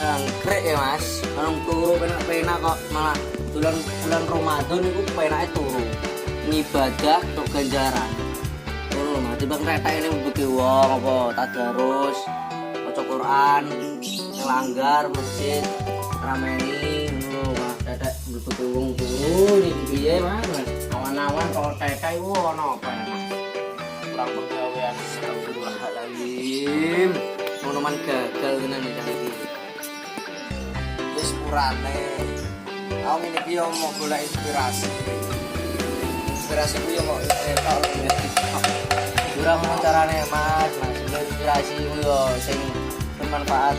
Anggrek ya mas, orang turu penak-penak kok malah bulan Ramadan itu penaknya turu ngibadah untuk ganjaran. Turu mah tiba kereta ini begitu wong apa tadarus, baca Quran, ngelanggar masjid, rameni, mah dadak begitu wong turu nih piye mas? Awan-awan kalau teka itu ono apa ya? Kurang pegawaian Astagfirullahaladzim. Monoman gagal tenan iki iki. wis purane. Aku ngene iki yo mau golek inspirasi. Inspirasi ku yo mau tok Ora ngono carane Mas, inspirasi ku yo sing bermanfaat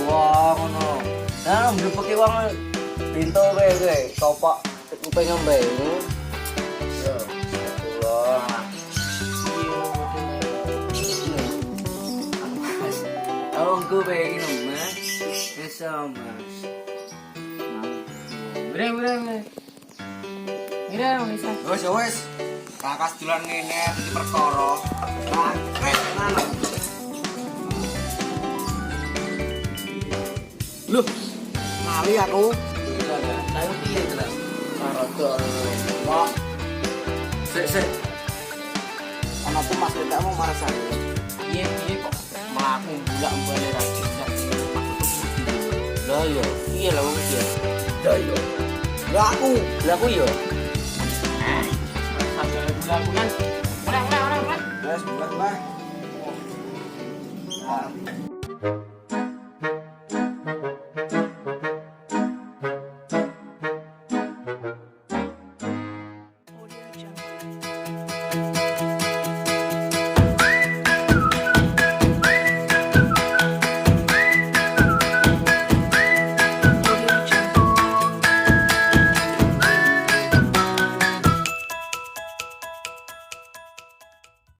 wong ngono. Nah, mblebeke wong pintu kowe kopok kuping ngombe. Yo, astagfirullah. Oh, gue pengen mas, bisa mas. Mire. Mire bisa. Wes. Kakas dolan ngene iki perkara. Bangkret tenan. Loh, ngali aku. Saya piye to, Mas? Rada kok. Sik. Ana tuh Mas kamu marah saya. Piye kok mlaku bolak-balik ra jejak. Lah yo, piye lah wong iki? Lah yo. Lah aku yo. Sampai bulan. Ora. Wes bulan, Mbah.